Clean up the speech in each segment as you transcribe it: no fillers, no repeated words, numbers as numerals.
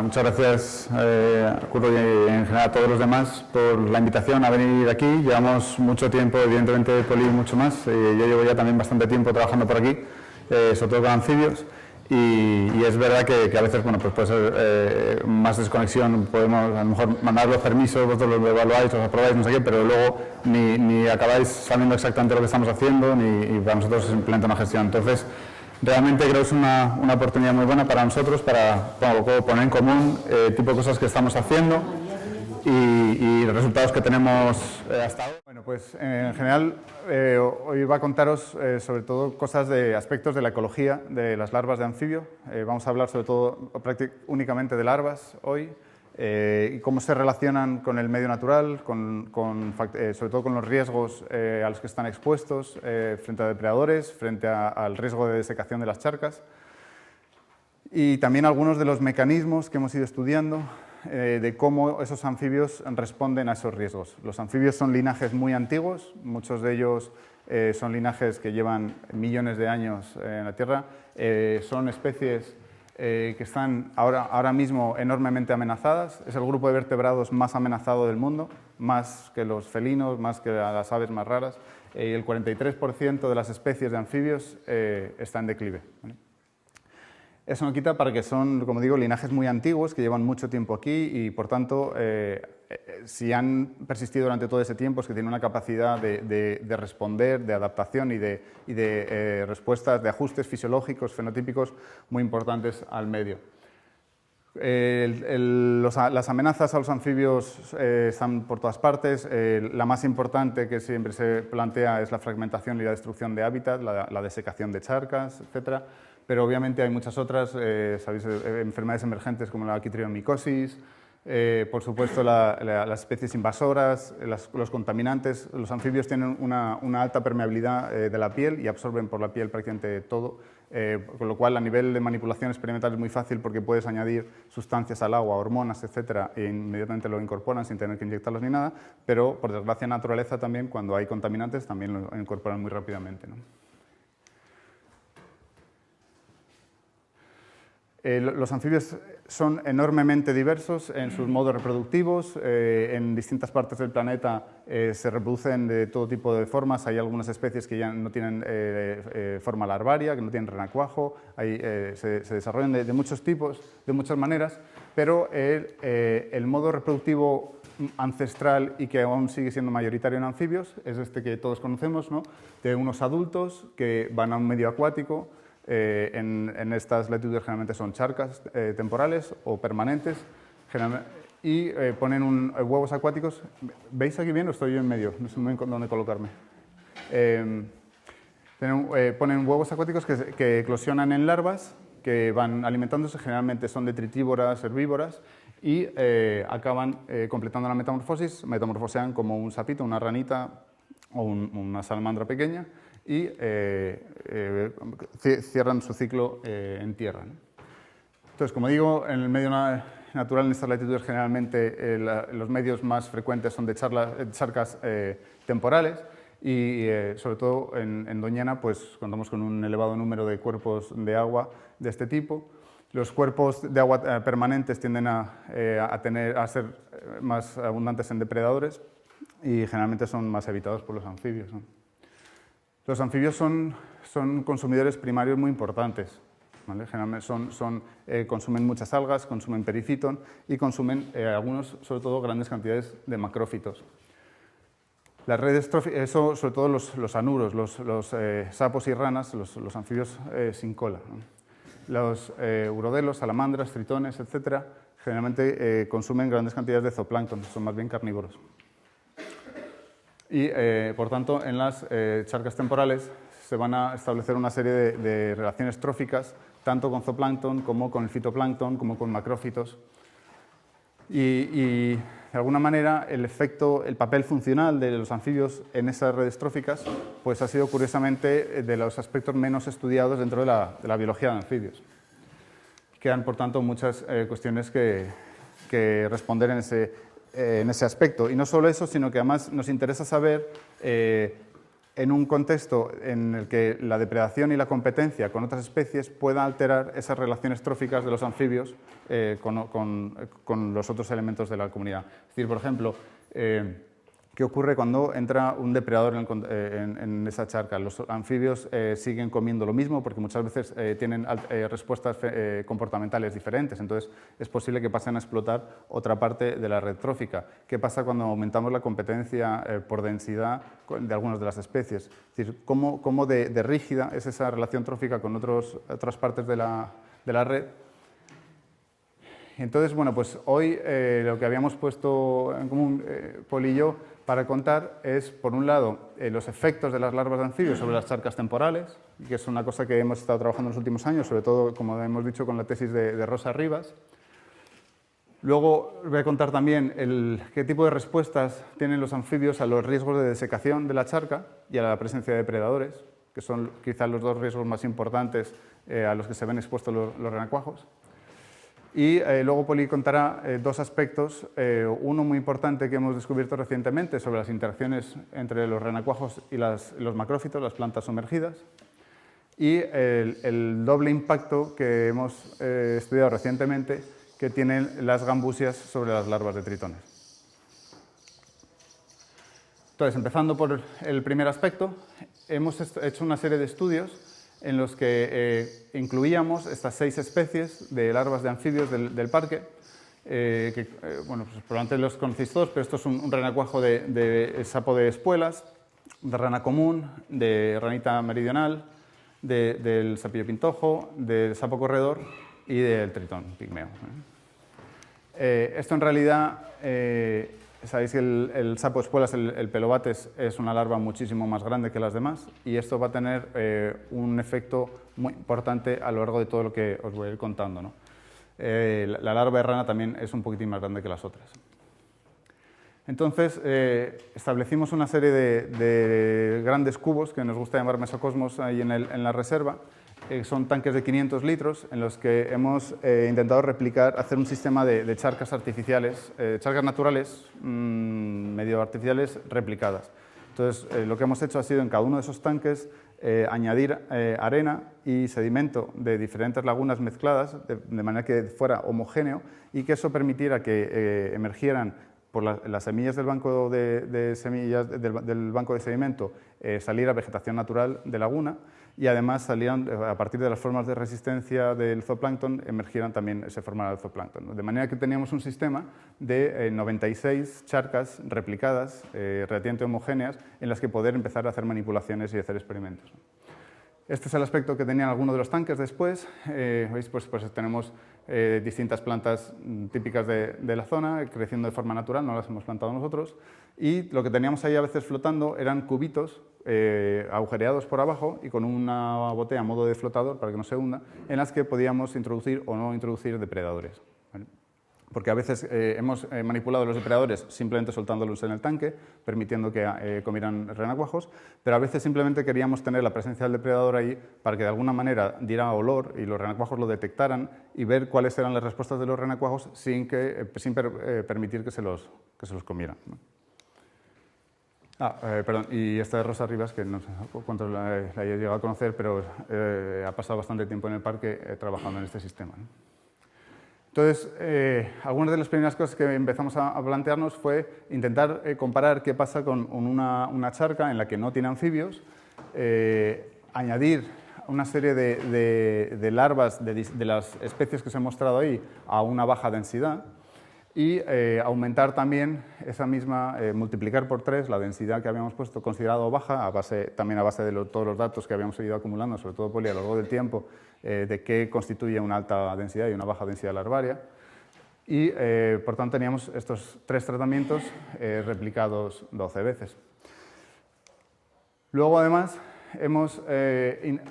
muchas gracias a Curro y en general a todos los demás por la invitación a venir aquí. Llevamos mucho tiempo, evidentemente Poli mucho más. Yo llevo ya también bastante tiempo trabajando por aquí, sobre todo con anfibios. Y es verdad que a veces pues puede ser más desconexión, podemos a lo mejor mandar los permisos, vosotros los evaluáis, los aprobáis, no sé qué, pero luego ni acabáis sabiendo exactamente lo que estamos haciendo, y para nosotros es simplemente una gestión. Entonces, realmente creo que es una oportunidad muy buena para nosotros para poner en común el tipo de cosas que estamos haciendo y los resultados que tenemos hasta ahora. Bueno, pues en general hoy va a contaros sobre todo cosas de aspectos de la ecología de las larvas de anfibio. Vamos a hablar sobre todo únicamente de larvas hoy y cómo se relacionan con el medio natural, sobre todo con los riesgos a los que están expuestos frente a depredadores, frente al riesgo de desecación de las charcas, y también algunos de los mecanismos que hemos ido estudiando de cómo esos anfibios responden a esos riesgos. Los anfibios son linajes muy antiguos, muchos de ellos son linajes que llevan millones de años en la Tierra, son especies que están ahora mismo enormemente amenazadas. Es el grupo de vertebrados más amenazado del mundo, más que los felinos, más que las aves más raras, y el 43% de las especies de anfibios está en declive, ¿vale? Eso no quita para que son, como digo, linajes muy antiguos que llevan mucho tiempo aquí y, por tanto, si han persistido durante todo ese tiempo es que tienen una capacidad de responder, de adaptación y de respuestas, de ajustes fisiológicos, fenotípicos muy importantes al medio. Las amenazas a los anfibios están por todas partes. La más importante que siempre se plantea es la fragmentación y la destrucción de hábitat, la desecación de charcas, etcétera. Pero obviamente hay muchas otras, ¿sabéis? Enfermedades emergentes como la quitriomicosis, por supuesto las especies invasoras, los contaminantes. Los anfibios tienen una alta permeabilidad de la piel y absorben por la piel prácticamente todo, con lo cual a nivel de manipulación experimental es muy fácil porque puedes añadir sustancias al agua, hormonas, etcétera, e inmediatamente lo incorporan sin tener que inyectarlos ni nada, pero por desgracia en naturaleza también, cuando hay contaminantes, también lo incorporan muy rápidamente, ¿no? Los anfibios son enormemente diversos en sus modos reproductivos. En distintas partes del planeta se reproducen de todo tipo de formas. Hay algunas especies que ya no tienen forma larvaria, que no tienen renacuajo. Se desarrollan de muchos tipos, de muchas maneras, pero el modo reproductivo ancestral y que aún sigue siendo mayoritario en anfibios es este que todos conocemos, ¿no? De unos adultos que van a un medio acuático. En estas latitudes generalmente son charcas temporales o permanentes y ponen huevos acuáticos. ¿Veis aquí bien o estoy yo en medio? No sé muy bien dónde colocarme. Ponen huevos acuáticos que eclosionan en larvas que van alimentándose, generalmente son detritívoras, herbívoras, y acaban completando la metamorfosis, metamorfosean como un sapito, una ranita o una salamandra pequeña, y cierran su ciclo en tierra, ¿no? Entonces, como digo, en el medio natural, en estas latitudes, generalmente los medios más frecuentes son de charcas temporales y, sobre todo, en Doñana, pues contamos con un elevado número de cuerpos de agua de este tipo. Los cuerpos de agua permanentes tienden a ser más abundantes en depredadores y generalmente son más evitados por los anfibios, ¿no? Los anfibios son consumidores primarios muy importantes, ¿vale? Generalmente consumen muchas algas, consumen perifitón y consumen algunos, sobre todo, grandes cantidades de macrófitos. Las redes tróficas, eso sobre todo los anuros, los sapos y ranas, los anfibios sin cola, ¿no? Los urodelos, salamandras, tritones, etcétera, generalmente consumen grandes cantidades de zooplancton, son más bien carnívoros. Y, por tanto, en las charcas temporales se van a establecer una serie de relaciones tróficas, tanto con zooplancton como con el fitoplancton, como con macrófitos. Y de alguna manera, el papel funcional de los anfibios en esas redes tróficas, pues ha sido curiosamente de los aspectos menos estudiados dentro de la biología de anfibios. Quedan, por tanto, muchas cuestiones que responder en ese aspecto. Y no solo eso, sino que además nos interesa saber en un contexto en el que la depredación y la competencia con otras especies pueda alterar esas relaciones tróficas de los anfibios con los otros elementos de la comunidad. Es decir, por ejemplo, ¿qué ocurre cuando entra un depredador en esa charca? Los anfibios siguen comiendo lo mismo porque muchas veces tienen respuestas comportamentales diferentes, entonces es posible que pasen a explotar otra parte de la red trófica. ¿Qué pasa cuando aumentamos la competencia por densidad de algunas de las especies? Es decir, ¿cómo de rígida es esa relación trófica con otras partes de la red? Entonces, bueno, pues hoy lo que habíamos puesto en común, Poli y yo, para contar es, por un lado, los efectos de las larvas de anfibios sobre las charcas temporales, que es una cosa que hemos estado trabajando en los últimos años, sobre todo, como hemos dicho, con la tesis de Rosa Rivas. Luego voy a contar también qué tipo de respuestas tienen los anfibios a los riesgos de desecación de la charca y a la presencia de depredadores, que son quizás los dos riesgos más importantes a los que se ven expuestos los renacuajos. Y luego Poli contará dos aspectos, uno muy importante que hemos descubierto recientemente sobre las interacciones entre los renacuajos y los macrófitos, las plantas sumergidas, y el doble impacto que hemos estudiado recientemente que tienen las gambusias sobre las larvas de tritones. Entonces, empezando por el primer aspecto, hemos hecho una serie de estudios en los que incluíamos estas 6 especies de larvas de anfibios del parque, bueno, pues probablemente los conocéis todos, pero esto es un renacuajo de sapo de espuelas, de rana común, de ranita meridional, del sapillo pintojo, del sapo corredor y del tritón pigmeo. Esto en realidad, sabéis que el sapo espuelas, el pelobates, es una larva muchísimo más grande que las demás y esto va a tener un efecto muy importante a lo largo de todo lo que os voy a ir contando, ¿no? La larva de rana también es un poquitín más grande que las otras. Entonces, establecimos una serie de grandes cubos, que nos gusta llamar mesocosmos, ahí en la reserva. Son tanques de 500 litros en los que hemos intentado hacer un sistema de charcas artificiales, charcas naturales, medio artificiales, replicadas. Entonces, lo que hemos hecho ha sido en cada uno de esos tanques añadir arena y sedimento de diferentes lagunas mezcladas, de manera que fuera homogéneo y que eso permitiera que emergieran por las semillas del banco de semillas del banco de sedimento, saliera vegetación natural de laguna y además salieran, a partir de las formas de resistencia del zooplancton, se formara el zooplancton, ¿no? De manera que teníamos un sistema de 96 charcas replicadas, relativamente homogéneas, en las que poder empezar a hacer manipulaciones y hacer experimentos, ¿no? Este es el aspecto que tenían algunos de los tanques después. ¿Veis? Pues tenemos distintas plantas típicas de la zona, creciendo de forma natural, no las hemos plantado nosotros. Y lo que teníamos ahí a veces flotando eran cubitos agujereados por abajo y con una botella a modo de flotador para que no se hunda, en las que podíamos introducir o no introducir depredadores, ¿vale? Porque a veces hemos manipulado los depredadores simplemente soltándolos en el tanque, permitiendo que comieran renacuajos, pero a veces simplemente queríamos tener la presencia del depredador ahí para que de alguna manera diera olor y los renacuajos lo detectaran y ver cuáles eran las respuestas de los renacuajos sin permitir que se los comieran, ¿no? Perdón, y esta es Rosa Rivas, que no sé cuántos la hayáis llegado a conocer, pero ha pasado bastante tiempo en el parque trabajando en este sistema, ¿no? Entonces, algunas de las primeras cosas que empezamos a plantearnos fue intentar comparar qué pasa con una charca en la que no tiene anfibios, añadir una serie de larvas de las especies que os he mostrado ahí a una baja densidad y aumentar también esa misma, multiplicar por 3 la densidad que habíamos puesto considerado baja, también a base de todos los datos que habíamos ido acumulando, sobre todo Poli, a lo largo del tiempo, de qué constituye una alta densidad y una baja densidad larvaria. Y, por tanto, teníamos estos 3 tratamientos replicados 12 veces. Luego, además, hemos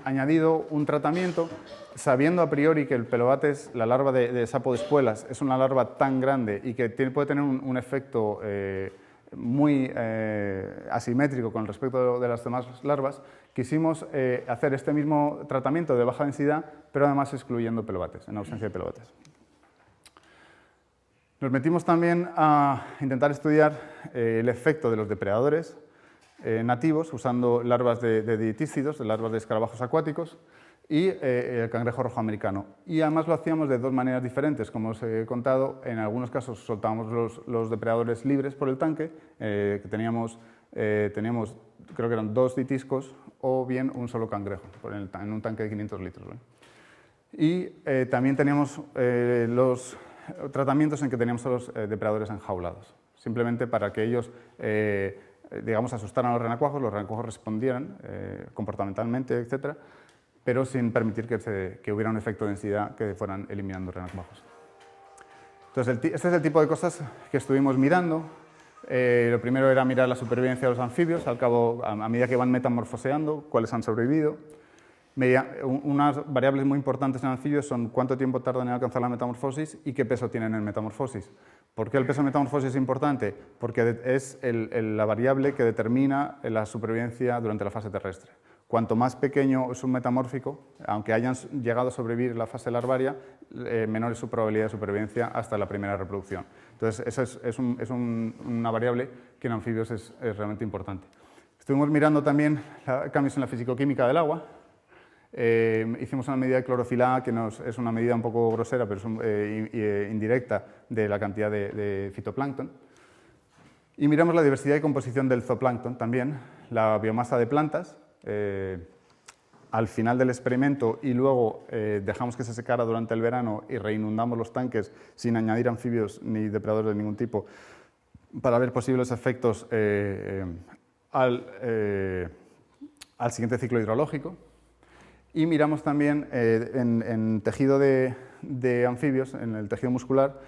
añadido un tratamiento, sabiendo a priori que el pelobates, la larva de sapo de espuelas, es una larva tan grande y que puede tener un efecto muy asimétrico con respecto de las demás larvas, quisimos hacer este mismo tratamiento de baja densidad, pero además excluyendo pelobates, en ausencia de pelobates. Nos metimos también a intentar estudiar el efecto de los depredadores nativos usando larvas de dietícidos, de larvas de escarabajos acuáticos, y el cangrejo rojo americano. Y además lo hacíamos de dos maneras diferentes. Como os he contado, en algunos casos soltábamos los depredadores libres por el tanque, que teníamos, creo que eran 2 ditiscos o bien un solo cangrejo en un tanque de 500 litros. ¿Vale? Y también teníamos los tratamientos en que teníamos a los depredadores enjaulados, simplemente para que ellos digamos, asustaran a los renacuajos respondieran comportamentalmente, etcétera, pero sin permitir que hubiera un efecto de densidad que fueran eliminando renacuajos. Entonces, este es el tipo de cosas que estuvimos mirando. Lo primero era mirar la supervivencia de los anfibios, al cabo, a medida que van metamorfoseando, cuáles han sobrevivido. Unas variables muy importantes en anfibios son cuánto tiempo tardan en alcanzar la metamorfosis y qué peso tienen en metamorfosis. ¿Por qué el peso de metamorfosis es importante? Porque es la variable que determina la supervivencia durante la fase terrestre. Cuanto más pequeño es un metamórfico, aunque hayan llegado a sobrevivir en la fase larvaria, menor es su probabilidad de supervivencia hasta la primera reproducción. Entonces, esa es una variable que en anfibios es realmente importante. Estuvimos mirando también cambios en la fisicoquímica del agua. Hicimos una medida de clorofila A, que es una medida un poco grosera, pero es indirecta, de la cantidad de fitoplancton. Y miramos la diversidad y composición del zooplancton también, la biomasa de plantas, al final del experimento, y luego dejamos que se secara durante el verano y reinundamos los tanques sin añadir anfibios ni depredadores de ningún tipo para ver posibles efectos al siguiente ciclo hidrológico. Y miramos también en tejido de anfibios, en el tejido muscular,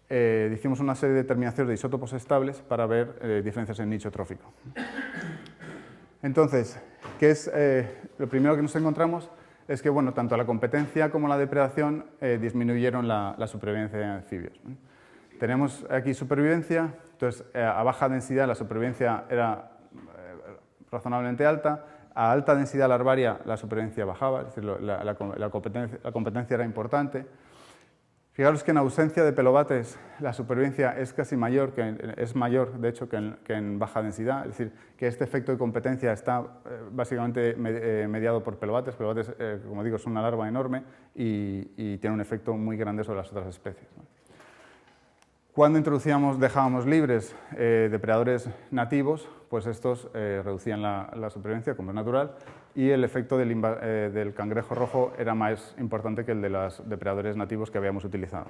hicimos una serie de determinaciones de isótopos estables para ver diferencias en nicho trófico. Entonces, lo primero que nos encontramos es que tanto la competencia como la depredación disminuyeron la supervivencia de anfibios. Tenemos aquí supervivencia, entonces a baja densidad la supervivencia era razonablemente alta, a alta densidad larvaria la supervivencia bajaba, es decir, la competencia era importante. Fijaros que en ausencia de pelobates la supervivencia es casi mayor, de hecho, que en baja densidad, es decir, que este efecto de competencia está básicamente mediado por pelobates. Pelobates, como digo, es una larva enorme y tiene un efecto muy grande sobre las otras especies. Cuando dejábamos libres depredadores nativos, pues estos reducían la supervivencia, como es natural, y el efecto del cangrejo rojo era más importante que el de los depredadores nativos que habíamos utilizado.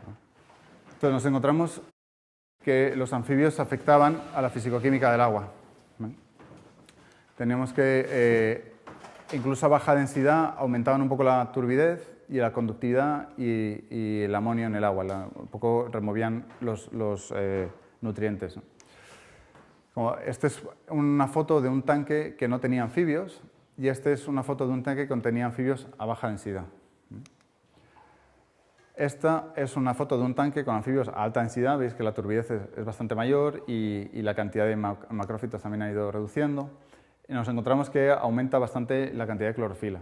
Entonces nos encontramos que los anfibios afectaban a la fisicoquímica del agua. Tenemos que, incluso a baja densidad, aumentaban un poco la turbidez y la conductividad y el amonio en el agua, un poco removían los nutrientes. Esta es una foto de un tanque que no tenía anfibios y esta es una foto de un tanque que contenía anfibios a baja densidad. Esta es una foto de un tanque con anfibios a alta densidad, veis que la turbidez es bastante mayor y la cantidad de macrófitos también ha ido reduciendo. Y nos encontramos que aumenta bastante la cantidad de clorofila.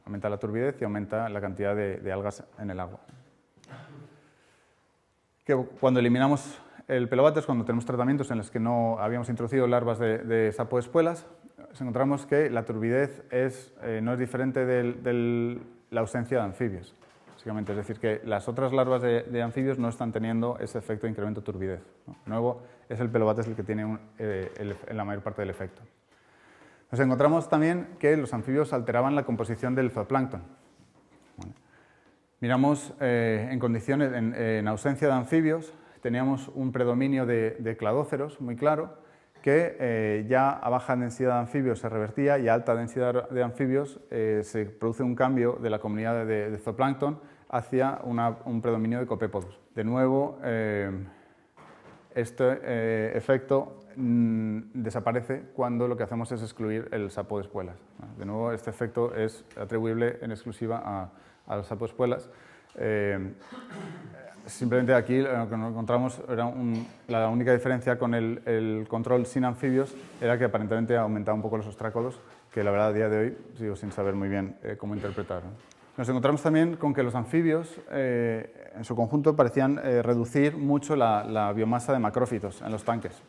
Aumenta la turbidez y aumenta la cantidad de algas en el agua. Cuando eliminamos el pelobates, cuando tenemos tratamientos en los que no habíamos introducido larvas de sapo de espuelas, encontramos que la turbidez no es diferente de la ausencia de anfibios. Básicamente, es decir, que las otras larvas de anfibios no están teniendo ese efecto de incremento de turbidez. De nuevo, es el pelobates el que tiene la mayor parte del efecto. Nos encontramos también que los anfibios alteraban la composición del zooplancton. Miramos en ausencia de anfibios, teníamos un predominio de cladóceros muy claro, que ya a baja densidad de anfibios se revertía y a alta densidad de anfibios se produce un cambio de la comunidad de zooplancton hacia un predominio de copépodos. De nuevo, este efecto desaparece cuando lo que hacemos es excluir el sapo de espuelas. De nuevo, este efecto es atribuible en exclusiva a los sapos de espuelas. Simplemente aquí lo que nos encontramos era la única diferencia con el control sin anfibios era que aparentemente aumentaba un poco los ostrácodos, que la verdad a día de hoy sigo sin saber muy bien cómo interpretar. Nos encontramos también con que los anfibios en su conjunto parecían reducir mucho la biomasa de macrófitos en los tanques.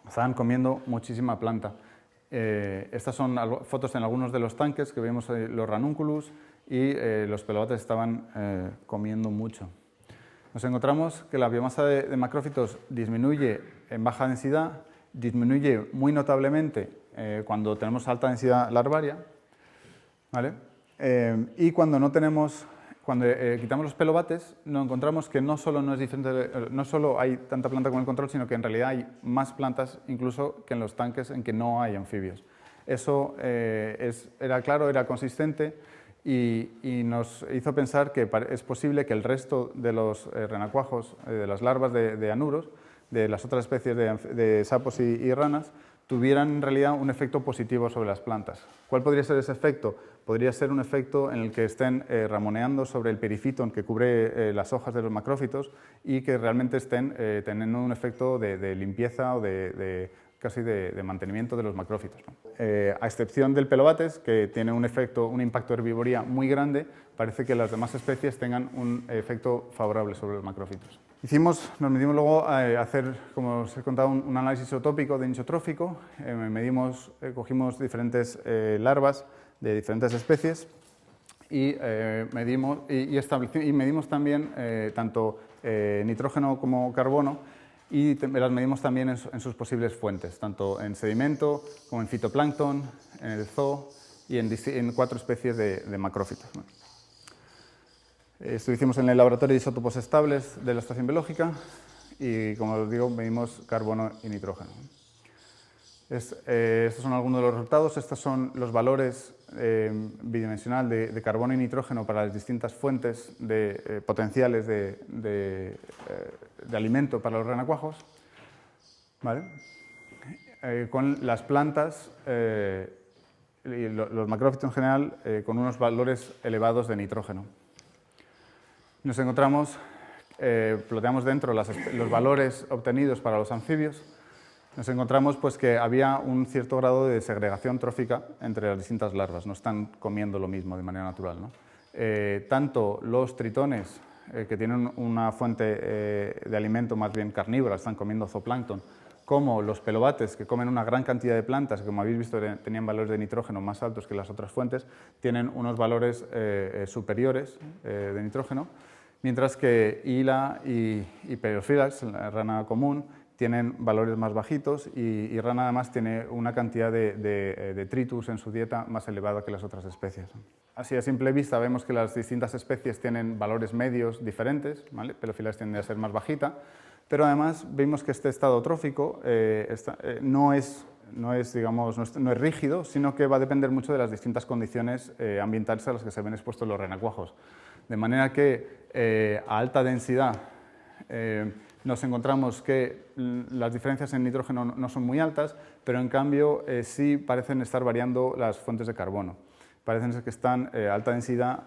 Estaban comiendo muchísima planta. Estas son fotos en algunos de los tanques que vemos los ranúnculus y los pelobates estaban comiendo mucho. Nos encontramos que la biomasa de macrófitos disminuye en baja densidad, disminuye muy notablemente cuando tenemos alta densidad larvaria, ¿vale? Y cuando no tenemos, cuando quitamos los pelobates, nos encontramos que no solo hay tanta planta como el control, sino que en realidad hay más plantas incluso que en los tanques en que no hay anfibios. Eso era claro, era consistente y nos hizo pensar que es posible que el resto de los renacuajos, de las larvas de anuros, de las otras especies de sapos y ranas, tuvieran en realidad un efecto positivo sobre las plantas. ¿Cuál podría ser ese efecto? Podría ser un efecto en el que estén ramoneando sobre el perifitón que cubre las hojas de los macrófitos y que realmente estén teniendo un efecto de limpieza o casi de mantenimiento de los macrófitos, ¿no? A excepción del pelobates, que tiene un impacto de herbivoría muy grande, parece que las demás especies tengan un efecto favorable sobre los macrófitos. Nos medimos luego a hacer, como os he contado, un análisis isotópico de nicho trófico. Cogimos diferentes larvas de diferentes especies y medimos también tanto nitrógeno como carbono, y las medimos también en sus posibles fuentes, tanto en sedimento como en fitoplancton, en el zoo y en 4 especies de macrófitos, ¿no? Esto lo hicimos en el laboratorio de isótopos estables de la estación biológica y, como os digo, medimos carbono y nitrógeno. Estos son algunos de los resultados. Estos son los valores bidimensional de carbono y nitrógeno para las distintas fuentes potenciales de alimento para los renacuajos, ¿vale? Con las plantas y los macrófitos en general con unos valores elevados de nitrógeno. Nos encontramos, ploteamos dentro los valores obtenidos para los anfibios. Nos encontramos pues, que había un cierto grado de segregación trófica entre las distintas larvas, no están comiendo lo mismo de manera natural, ¿no? Tanto los tritones, que tienen una fuente de alimento más bien carnívora, están comiendo zooplancton, como los pelobates, que comen una gran cantidad de plantas, que como habéis visto tenían valores de nitrógeno más altos que las otras fuentes, tienen unos valores superiores de nitrógeno, mientras que Hyla y Pelophylax, la rana común, tienen valores más bajitos y rana además tiene una cantidad de detritus en su dieta más elevada que las otras especies. Así a simple vista vemos que las distintas especies tienen valores medios diferentes, ¿vale? Pelophylax tiende a ser más bajita, pero además vemos que este estado trófico no es rígido, sino que va a depender mucho de las distintas condiciones ambientales a las que se ven expuestos los renacuajos. De manera que a alta densidad nos encontramos que las diferencias en nitrógeno no son muy altas, pero en cambio sí parecen estar variando las fuentes de carbono. Parecen ser que están a alta densidad,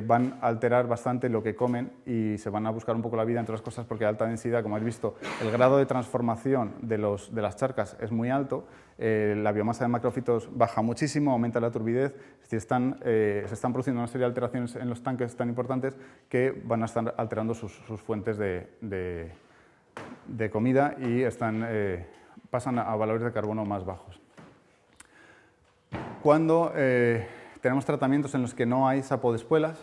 van a alterar bastante lo que comen y se van a buscar un poco la vida, entre otras cosas, porque a alta densidad, como habéis visto, el grado de transformación de las charcas es muy alto, la biomasa de macrófitos baja muchísimo, aumenta la turbidez, es decir, se están produciendo una serie de alteraciones en los tanques tan importantes que van a estar alterando sus fuentes de comida y pasan a valores de carbono más bajos. Cuando tenemos tratamientos en los que no hay sapo de espuelas,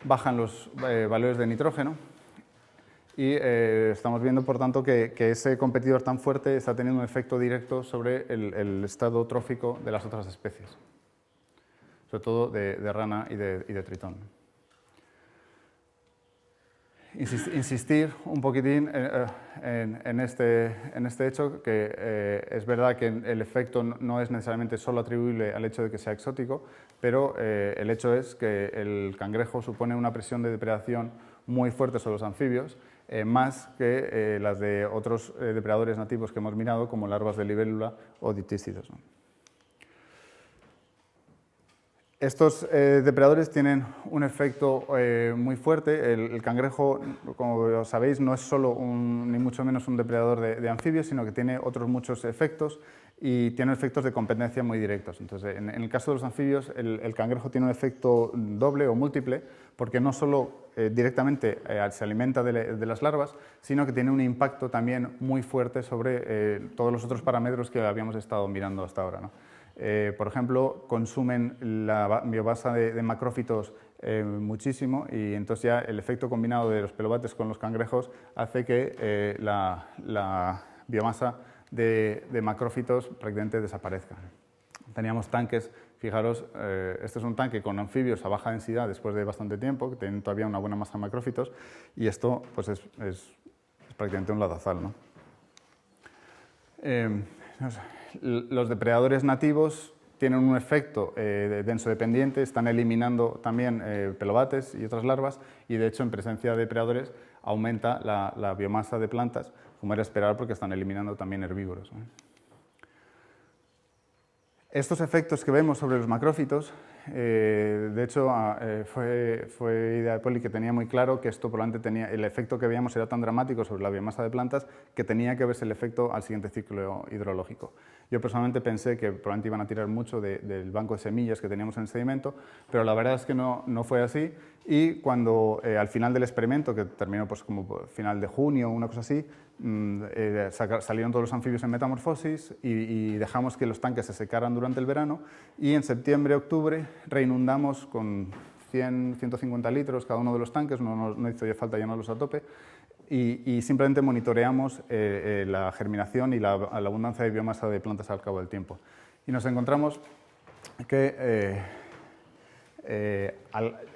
bajan los valores de nitrógeno y estamos viendo, por tanto, que ese competidor tan fuerte está teniendo un efecto directo sobre el estado trófico de las otras especies, sobre todo de rana y de tritón. Insistir un poquitín en este hecho, que es verdad que el efecto no es necesariamente solo atribuible al hecho de que sea exótico, pero el hecho es que el cangrejo supone una presión de depredación muy fuerte sobre los anfibios, más que las de otros depredadores nativos que hemos mirado, como larvas de libélula o diptícidos, ¿no? Estos depredadores tienen un efecto muy fuerte. El cangrejo, como sabéis, no es solo ni mucho menos un depredador de anfibios, sino que tiene otros muchos efectos y tiene efectos de competencia muy directos. Entonces, en el caso de los anfibios, el cangrejo tiene un efecto doble o múltiple, porque no solo directamente se alimenta de las larvas, sino que tiene un impacto también muy fuerte sobre todos los otros parámetros que habíamos estado mirando hasta ahora, ¿no? Por ejemplo, consumen la biomasa de macrófitos muchísimo, y entonces ya el efecto combinado de los pelobates con los cangrejos hace que la biomasa de macrófitos prácticamente desaparezca. Teníamos tanques, fijaros, este es un tanque con anfibios a baja densidad después de bastante tiempo, que tienen todavía una buena masa de macrófitos, y esto pues es prácticamente un lodazal, ¿no? Los depredadores nativos tienen un efecto denso-dependiente, están eliminando también pelobates y otras larvas, y de hecho en presencia de depredadores aumenta la biomasa de plantas, como era esperar, porque están eliminando también herbívoros, ¿no? Estos efectos que vemos sobre los macrófitos, de hecho fue idea de Poli, que tenía muy claro que esto probablemente el efecto que veíamos era tan dramático sobre la biomasa de plantas que tenía que verse el efecto al siguiente ciclo hidrológico. Yo personalmente pensé que probablemente iban a tirar mucho del banco de semillas que teníamos en el sedimento, pero la verdad es que no fue así, y cuando al final del experimento, que terminó pues como final de junio o una cosa así, salieron todos los anfibios en metamorfosis y dejamos que los tanques se secaran durante el verano, y en septiembre, octubre reinundamos con 100, 150 litros cada uno de los tanques, no hizo ya falta llenarlos a tope, y simplemente monitoreamos la germinación y la abundancia de biomasa de plantas al cabo del tiempo. Y nos encontramos que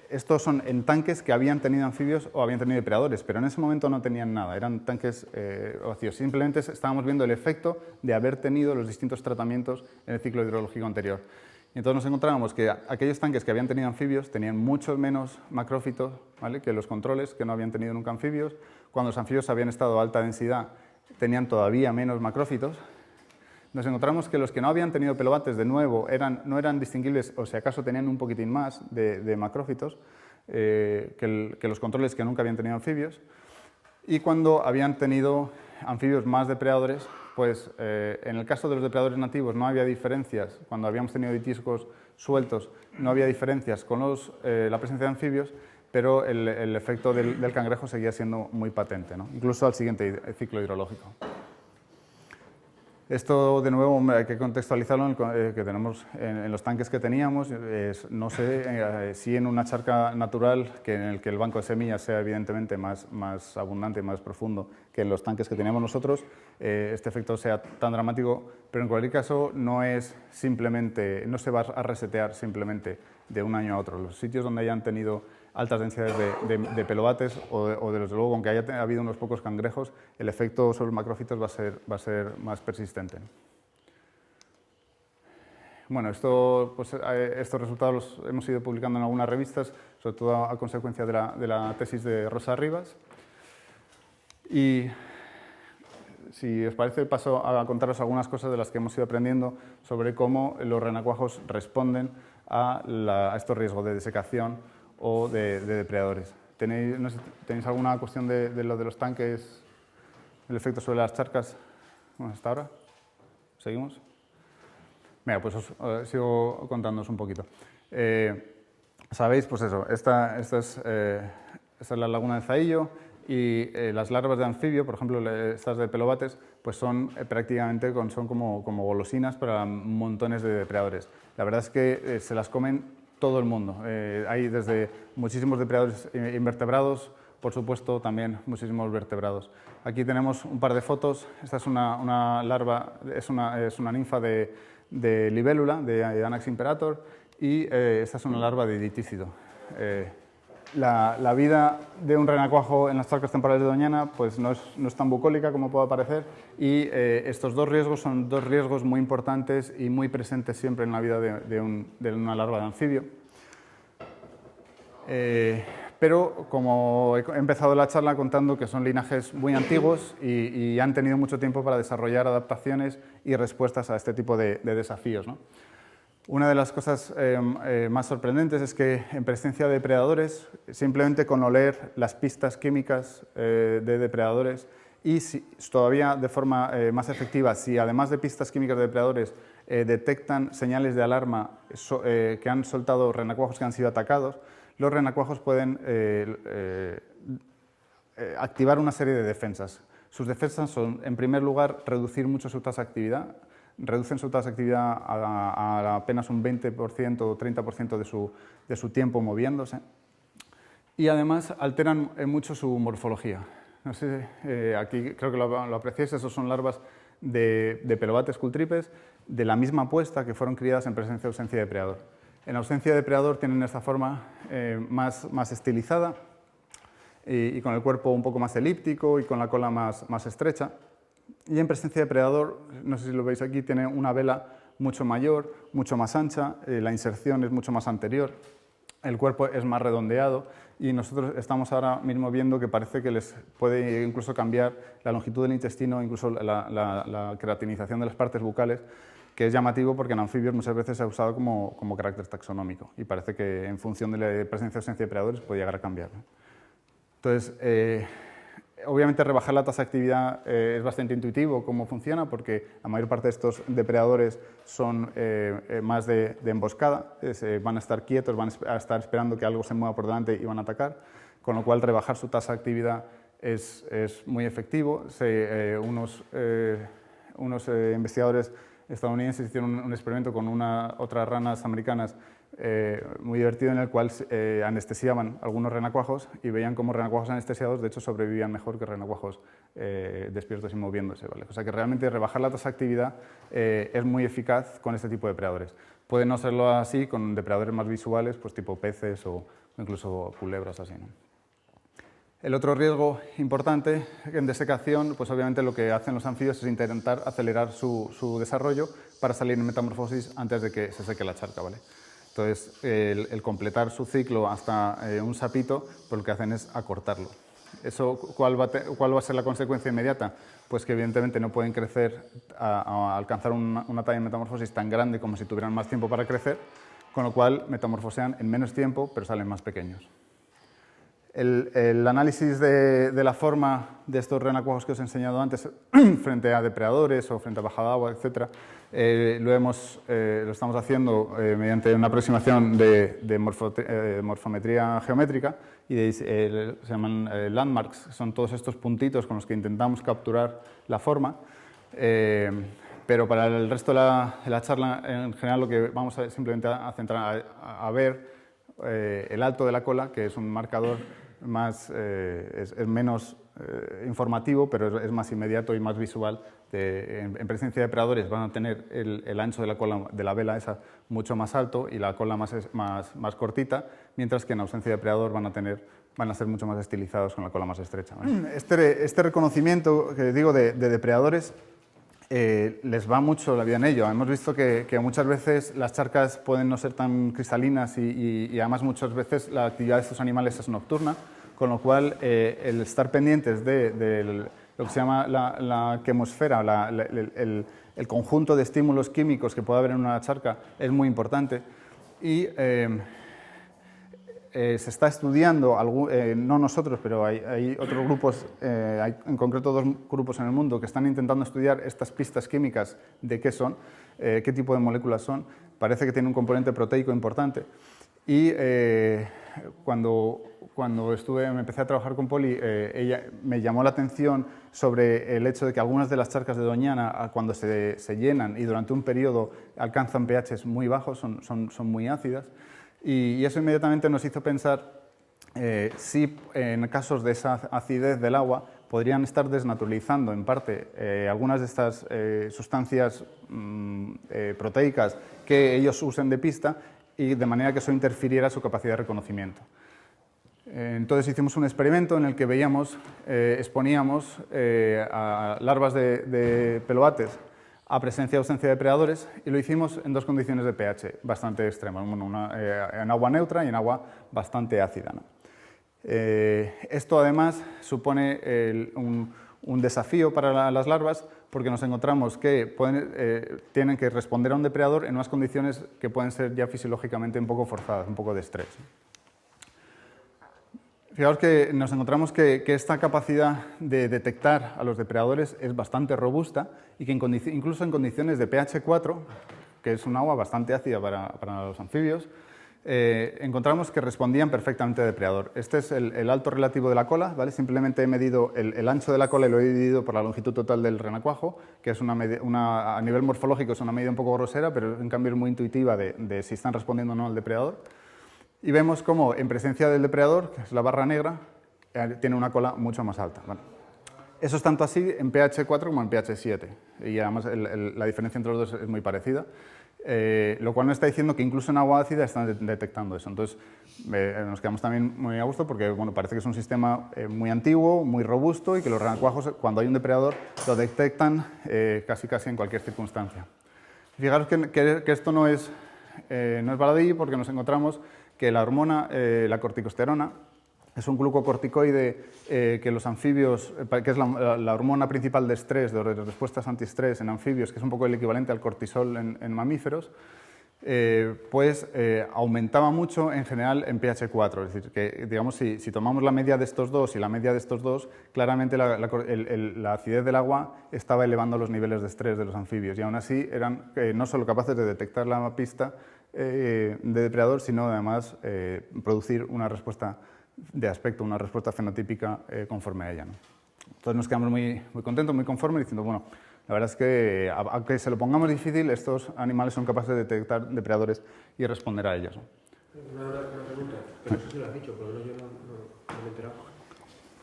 estos son en tanques que habían tenido anfibios o habían tenido depredadores, pero en ese momento no tenían nada, eran tanques vacíos. Simplemente estábamos viendo el efecto de haber tenido los distintos tratamientos en el ciclo hidrológico anterior. Y entonces nos encontrábamos que aquellos tanques que habían tenido anfibios tenían mucho menos macrófitos, ¿vale?, que los controles, que no habían tenido nunca anfibios. Cuando los anfibios habían estado a alta densidad, tenían todavía menos macrófitos. Nos encontramos que los que no habían tenido pelobates, de nuevo, no eran distinguibles, o si acaso tenían un poquitín más de macrófitos que los controles que nunca habían tenido anfibios. Y cuando habían tenido anfibios más depredadores, pues en el caso de los depredadores nativos no había diferencias. Cuando habíamos tenido vitiscos sueltos no había diferencias con la presencia de anfibios, pero el efecto del cangrejo seguía siendo muy patente, ¿no?, incluso al siguiente ciclo hidrológico. Esto, de nuevo, hay que contextualizarlo que tenemos en los tanques que teníamos. No sé si en una charca natural, en el que el banco de semillas sea evidentemente más abundante, más profundo que en los tanques que teníamos nosotros, este efecto sea tan dramático, pero en cualquier caso no se va a resetear simplemente de un año a otro. Los sitios donde hayan tenido altas densidades de pelobates o desde luego, aunque haya habido unos pocos cangrejos, el efecto sobre los macrófitos va a ser más persistente. Bueno, estos resultados los hemos ido publicando en algunas revistas, sobre todo a consecuencia de la tesis de Rosa Rivas. Y si os parece, paso a contaros algunas cosas de las que hemos ido aprendiendo sobre cómo los renacuajos responden a estos riesgos de desecación o de depredadores. ¿Tenéis alguna cuestión de lo de los tanques, el efecto sobre las charcas hasta ahora? ¿Seguimos? Venga, pues os sigo contándoos un poquito. Sabéis, pues eso, esta es la laguna de Zaillo, y las larvas de anfibio, por ejemplo, estas de pelobates, pues son prácticamente como golosinas para montones de depredadores. La verdad es que se las comen todo el mundo. Hay desde muchísimos depredadores invertebrados, por supuesto también muchísimos vertebrados. Aquí tenemos un par de fotos. Esta es una larva, es una ninfa de libélula, de Anax imperator, y esta es una larva de ditícido. La vida de un renacuajo en las charcas temporales de Doñana pues no es tan bucólica como puede parecer, y estos dos riesgos son dos riesgos muy importantes y muy presentes siempre en la vida de una larva de anfibio. Pero como he empezado la charla contando que son linajes muy antiguos y han tenido mucho tiempo para desarrollar adaptaciones y respuestas a este tipo de desafíos, ¿no? Una de las cosas más sorprendentes es que en presencia de depredadores, simplemente con oler las pistas químicas de depredadores, y todavía de forma más efectiva, si además de pistas químicas de depredadores detectan señales de alarma que han soltado renacuajos que han sido atacados, los renacuajos pueden activar una serie de defensas. Sus defensas son, en primer lugar, reducir mucho su tasa de actividad. Reducen su tasa de actividad a apenas un 20% o 30% de su tiempo moviéndose. Y además alteran mucho su morfología. No sé, aquí creo que lo apreciáis, esos son larvas de pelobates cultripes de la misma puesta que fueron criadas en presencia o ausencia de depredador. En ausencia de depredador tienen esta forma más estilizada y con el cuerpo un poco más elíptico y con la cola más estrecha. Y en presencia de depredador, no sé si lo veis aquí, tiene una vela mucho mayor, mucho más ancha, la inserción es mucho más anterior, el cuerpo es más redondeado y nosotros estamos ahora mismo viendo que parece que les puede incluso cambiar la longitud del intestino, incluso la queratinización de las partes bucales, que es llamativo porque en anfibios muchas veces se ha usado como carácter taxonómico y parece que en función de la presencia o ausencia de depredadores puede llegar a cambiar, ¿no? Entonces, obviamente rebajar la tasa de actividad es bastante intuitivo cómo funciona porque la mayor parte de estos depredadores son más de emboscada, van a estar quietos, van a estar esperando que algo se mueva por delante y van a atacar, con lo cual rebajar su tasa de actividad es muy efectivo. Unos investigadores estadounidenses hicieron un experimento con otras ranas americanas muy divertido en el cual anestesiaban algunos renacuajos y veían cómo renacuajos anestesiados de hecho sobrevivían mejor que renacuajos despiertos y moviéndose, ¿vale? O sea que realmente rebajar la tasa de actividad es muy eficaz con este tipo de depredadores. Puede no serlo así con depredadores más visuales, pues tipo peces o incluso culebras así, ¿no? El otro riesgo importante en desecación, pues obviamente lo que hacen los anfibios es intentar acelerar su desarrollo para salir en metamorfosis antes de que se seque la charca, ¿vale? Entonces, el completar su ciclo hasta un sapito, pues lo que hacen es acortarlo. Eso, ¿cuál va a ser la consecuencia inmediata? Pues que evidentemente no pueden crecer a alcanzar una talla de metamorfosis tan grande como si tuvieran más tiempo para crecer, con lo cual metamorfosean en menos tiempo, pero salen más pequeños. El análisis de la forma de estos renacuajos que os he enseñado antes frente a depredadores o frente a baja de agua, etc., lo estamos haciendo mediante una aproximación de morfometría geométrica y se llaman landmarks, son todos estos puntitos con los que intentamos capturar la forma. Pero para el resto de la charla, en general, lo que vamos simplemente a centrar a ver el alto de la cola, que es un marcador es menos informativo, pero es más inmediato y más visual. En presencia de depredadores van a tener el ancho de la cola de la vela esa mucho más alto y la cola más cortita, mientras que en ausencia de depredador van a ser mucho más estilizados con la cola más estrecha, ¿vale? Este reconocimiento que digo de depredadores les va mucho la vida en ello. Hemos visto que muchas veces las charcas pueden no ser tan cristalinas y además muchas veces la actividad de estos animales es nocturna, con lo cual el estar pendientes de lo que se llama la quemosfera, el conjunto de estímulos químicos que puede haber en una charca es muy importante y se está estudiando, no nosotros, pero hay otros grupos, hay en concreto 2 grupos en el mundo que están intentando estudiar estas pistas químicas de qué son, qué tipo de moléculas son. Parece que tiene un componente proteico importante. Y cuando me empecé a trabajar con Poli, ella me llamó la atención sobre el hecho de que algunas de las charcas de Doñana, cuando se llenan y durante un periodo alcanzan pHs muy bajos, son muy ácidas. Y eso inmediatamente nos hizo pensar si en casos de esa acidez del agua podrían estar desnaturalizando en parte algunas de estas sustancias proteicas que ellos usen de pista y de manera que eso interfiriera su capacidad de reconocimiento. Entonces hicimos un experimento en el que exponíamos a larvas de pelobates a presencia o ausencia de depredadores y lo hicimos en 2 condiciones de pH bastante extremas, en agua neutra y en agua bastante ácida, ¿no? Esto además supone un desafío para las larvas porque nos encontramos que tienen que responder a un depredador en unas condiciones que pueden ser ya fisiológicamente un poco forzadas, un poco de estrés. Fijaos que nos encontramos que esta capacidad de detectar a los depredadores es bastante robusta y que incluso en condiciones de pH 4, que es un agua bastante ácida para los anfibios, encontramos que respondían perfectamente al depredador. Este es el alto relativo de la cola, ¿vale? Simplemente he medido el ancho de la cola y lo he dividido por la longitud total del renacuajo, que es a nivel morfológico es una medida un poco grosera, pero en cambio es muy intuitiva de si están respondiendo o no al depredador. Y vemos cómo en presencia del depredador, que es la barra negra, tiene una cola mucho más alta, ¿vale? Eso es tanto así en pH 4 como en pH 7, y además la diferencia entre los dos es muy parecida. Lo cual nos está diciendo que incluso en agua ácida están detectando eso. Entonces, nos quedamos también muy a gusto porque bueno, parece que es un sistema muy antiguo, muy robusto y que los renacuajos, cuando hay un depredador, lo detectan casi en cualquier circunstancia. Fijaros que esto no es baladí porque nos encontramos que la hormona, la corticosterona, es un glucocorticoide que los anfibios, que es la hormona principal de estrés, de respuestas antiestrés en anfibios, que es un poco el equivalente al cortisol en mamíferos, aumentaba mucho en general en pH 4. Es decir, que digamos, si tomamos la media de estos dos y la media de estos dos, claramente la acidez del agua estaba elevando los niveles de estrés de los anfibios y aún así eran no solo capaces de detectar la pista de depredador, sino además producir una respuesta de aspecto, una respuesta fenotípica conforme a ella, ¿no? Entonces nos quedamos muy contentos, muy conformes, diciendo, bueno, la verdad es que aunque se lo pongamos difícil, estos animales son capaces de detectar depredadores y responder a ellos, ¿no? Una pregunta, pero eso sí lo has dicho, por lo menos yo no me he enterado.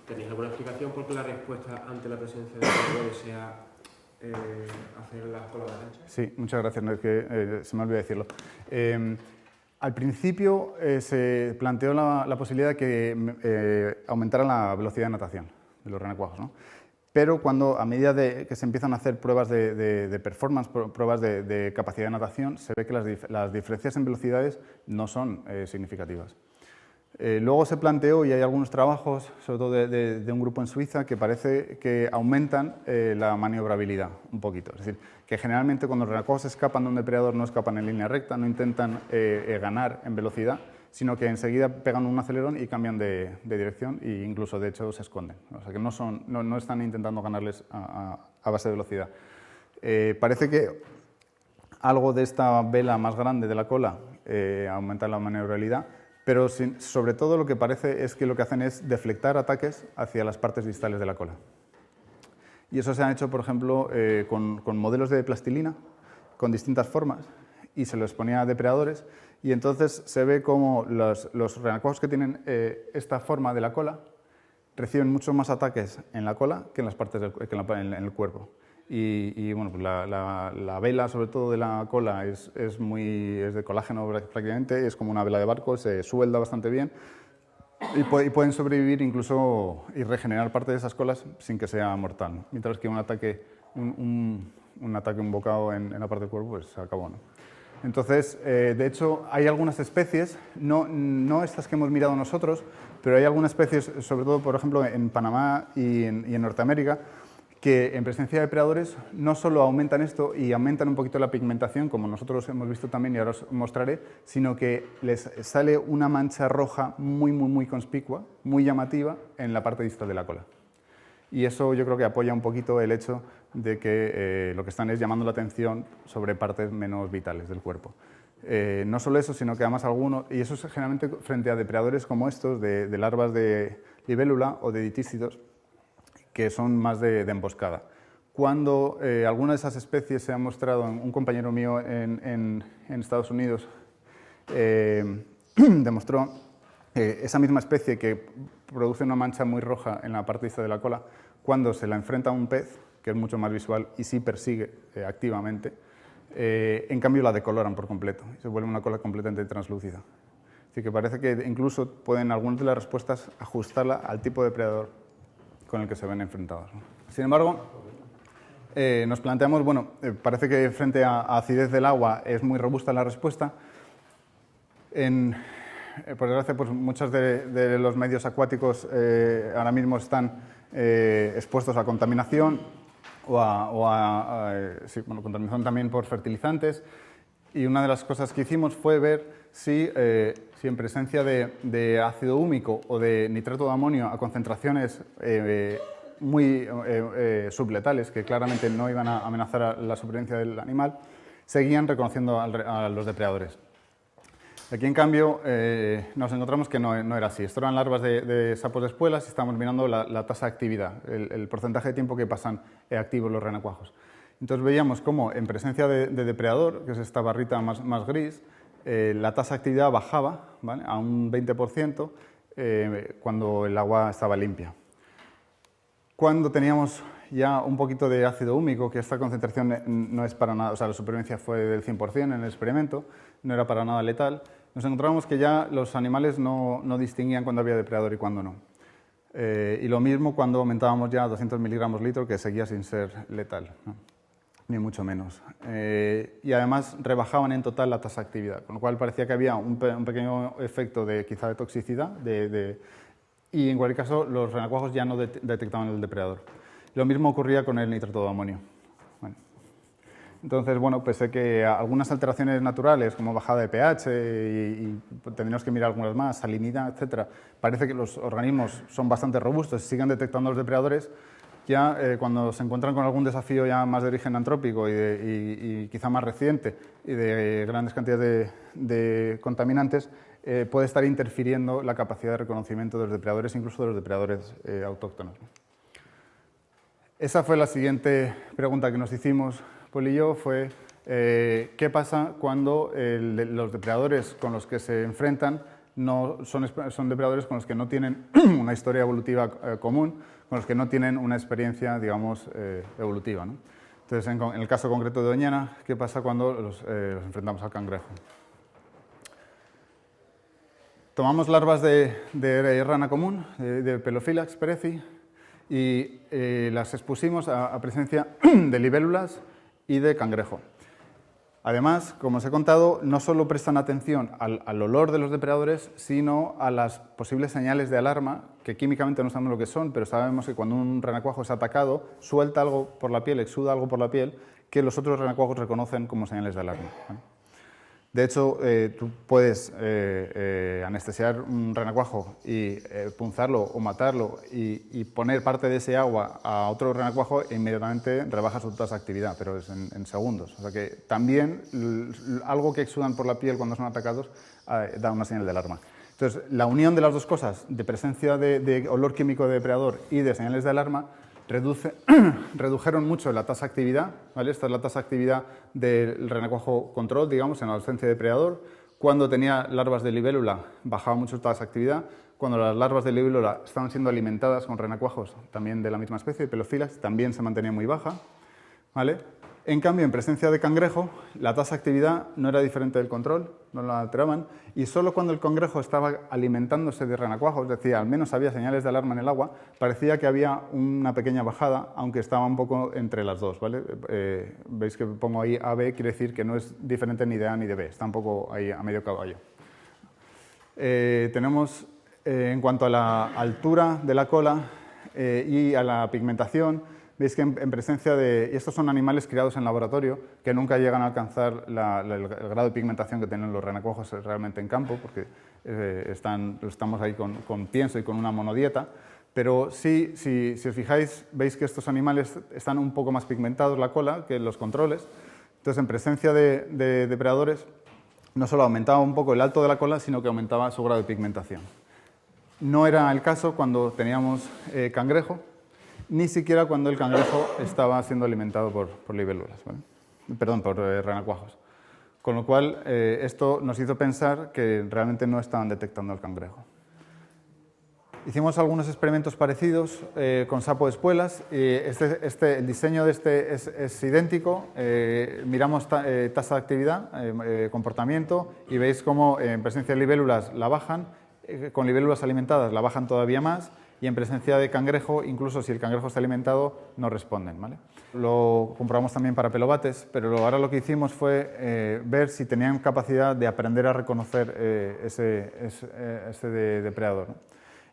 ¿Tenéis alguna explicación por qué la respuesta ante la presencia de depredadores sea hacer las colas anchas? Sí, muchas gracias, no, es que se me olvidó decirlo. Al principio se planteó la posibilidad de que aumentara la velocidad de natación de los renacuajos, ¿no? Pero a medida que se empiezan a hacer pruebas de performance, pruebas de capacidad de natación, se ve que las diferencias en velocidades no son significativas. Luego se planteó, y hay algunos trabajos, sobre todo de un grupo en Suiza, que parece que aumentan la maniobrabilidad un poquito. Es decir, que generalmente cuando los renacuajos escapan de un depredador no escapan en línea recta, no intentan ganar en velocidad, sino que enseguida pegan un acelerón y cambian de dirección e incluso, de hecho, se esconden. O sea que no están intentando ganarles a base de velocidad. Parece que algo de esta vela más grande de la cola aumenta la maniobrabilidad, pero sobre todo lo que parece es que lo que hacen es deflectar ataques hacia las partes distales de la cola. Y eso se ha hecho, por ejemplo, con modelos de plastilina, con distintas formas, y se los ponía a depredadores, y entonces se ve como los renacuajos que tienen esta forma de la cola reciben muchos más ataques en la cola que en las partes en el cuerpo. Y bueno, pues la vela, sobre todo de la cola, es de colágeno prácticamente, es como una vela de barco, se suelda bastante bien y pueden sobrevivir incluso y regenerar parte de esas colas sin que sea mortal, ¿no? Mientras que un ataque, un bocado en la parte del cuerpo, pues se acabó, ¿no? Entonces, de hecho, hay algunas especies, no estas que hemos mirado nosotros, pero hay algunas especies, sobre todo, por ejemplo, en Panamá y en Norteamérica, que en presencia de depredadores no solo aumentan esto y aumentan un poquito la pigmentación, como nosotros hemos visto también y ahora os mostraré, sino que les sale una mancha roja muy conspicua, muy llamativa en la parte distal de la cola. Y eso yo creo que apoya un poquito el hecho de que lo que están es llamando la atención sobre partes menos vitales del cuerpo. No solo eso, sino que además algunos, y eso es generalmente frente a depredadores como estos, de larvas de libélula o de ditícidos, que son más de emboscada. Cuando alguna de esas especies se ha mostrado, un compañero mío en Estados Unidos demostró esa misma especie que produce una mancha muy roja en la parte distal de la cola, cuando se la enfrenta a un pez, que es mucho más visual y sí persigue activamente, en cambio la decoloran por completo, se vuelve una cola completamente translúcida. Así que parece que incluso pueden algunas de las respuestas ajustarla al tipo de depredador con el que se ven enfrentados, ¿no? Sin embargo, nos planteamos, bueno, parece que frente a acidez del agua es muy robusta la respuesta. Por desgracia, pues muchos de los medios acuáticos ahora mismo están expuestos a contaminación contaminación también por fertilizantes. Y una de las cosas que hicimos fue ver si en presencia de ácido húmico o de nitrato de amonio a concentraciones muy subletales, que claramente no iban a amenazar a la supervivencia del animal, seguían reconociendo a los depredadores. Aquí, en cambio, nos encontramos que no era así. Esto eran larvas de sapos de espuelas y estamos mirando la tasa de actividad, el porcentaje de tiempo que pasan activos los renacuajos. Entonces veíamos cómo en presencia de depredador, que es esta barrita más gris, la tasa de actividad bajaba, ¿vale?, a un 20% cuando el agua estaba limpia. Cuando teníamos ya un poquito de ácido húmico, que esta concentración no es para nada, o sea, la supervivencia fue del 100% en el experimento, no era para nada letal, nos encontramos que ya los animales no distinguían cuando había depredador y cuando no. Y lo mismo cuando aumentábamos ya a 200 miligramos litro, que seguía sin ser letal, ¿no?, ni mucho menos. Y además rebajaban en total la tasa de actividad, con lo cual parecía que había un pequeño efecto quizá de toxicidad, y en cualquier caso los renacuajos ya no detectaban el depredador. Lo mismo ocurría con el nitrato de amonio. Bueno. Entonces, bueno, pues sé que algunas alteraciones naturales, como bajada de pH, y tendríamos que mirar algunas más, salinidad, etc., parece que los organismos son bastante robustos y siguen detectando los depredadores. Ya cuando se encuentran con algún desafío ya más de origen antrópico y quizá más reciente y de grandes cantidades de contaminantes, puede estar interfiriendo la capacidad de reconocimiento de los depredadores, incluso de los depredadores autóctonos. Esa fue la siguiente pregunta que nos hicimos, Paul y yo, fue ¿qué pasa cuando los depredadores con los que se enfrentan no son depredadores con los que no tienen una historia evolutiva común, con los que no tienen una experiencia, digamos, evolutiva, ¿no? Entonces, en el caso concreto de Doñana, ¿qué pasa cuando los enfrentamos al cangrejo? Tomamos larvas de rana común, de Pelophylax perezi, y las expusimos a presencia de libélulas y de cangrejo. Además, como os he contado, no solo prestan atención al olor de los depredadores, sino a las posibles señales de alarma, que químicamente no sabemos lo que son, pero sabemos que cuando un renacuajo es atacado, suelta algo por la piel, exuda algo por la piel, que los otros renacuajos reconocen como señales de alarma, ¿vale? De hecho, tú puedes anestesiar un renacuajo y punzarlo o matarlo y poner parte de ese agua a otro renacuajo e inmediatamente rebaja su tasa de actividad, pero es en segundos. O sea que también algo que exudan por la piel cuando son atacados da una señal de alarma. Entonces, la unión de las dos cosas, de presencia de olor químico de depredador y de señales de alarma, redujeron mucho la tasa de actividad, ¿vale? Esta es la tasa de actividad del renacuajo control, digamos, en la ausencia de depredador. Cuando tenía larvas de libélula, bajaba mucho la tasa de actividad. Cuando las larvas de libélula estaban siendo alimentadas con renacuajos también de la misma especie, Pelophylax, también se mantenía muy baja, ¿vale? En cambio, en presencia de cangrejo, la tasa de actividad no era diferente del control, no la alteraban, y solo cuando el cangrejo estaba alimentándose de renacuajos, es decir, al menos había señales de alarma en el agua, parecía que había una pequeña bajada, aunque estaba un poco entre las dos, ¿vale? Veis que pongo ahí AB, quiere decir que no es diferente ni de A ni de B, está un poco ahí a medio caballo. Tenemos, en cuanto a la altura de la cola y a la pigmentación, veis que en presencia de... Y estos son animales criados en laboratorio que nunca llegan a alcanzar el grado de pigmentación que tienen los renacuajos realmente en campo, porque estamos ahí con pienso y con una monodieta. Pero sí, si os fijáis, veis que estos animales están un poco más pigmentados la cola que los controles. Entonces, en presencia de depredadores, no solo aumentaba un poco el alto de la cola, sino que aumentaba su grado de pigmentación. No era el caso cuando teníamos cangrejo, ni siquiera cuando el cangrejo estaba siendo alimentado por libélulas, ¿vale? Perdón, por renacuajos. Con lo cual, esto nos hizo pensar que realmente no estaban detectando el cangrejo. Hicimos algunos experimentos parecidos con sapo de espuelas. El diseño de este es idéntico. Miramos tasa de actividad, comportamiento, y veis cómo en presencia de libélulas la bajan, con libélulas alimentadas la bajan todavía más, y en presencia de cangrejo, incluso si el cangrejo está alimentado, no responden, ¿vale? Lo comprobamos también para pelobates, pero ahora lo que hicimos fue ver si tenían capacidad de aprender a reconocer ese depredador, ¿no?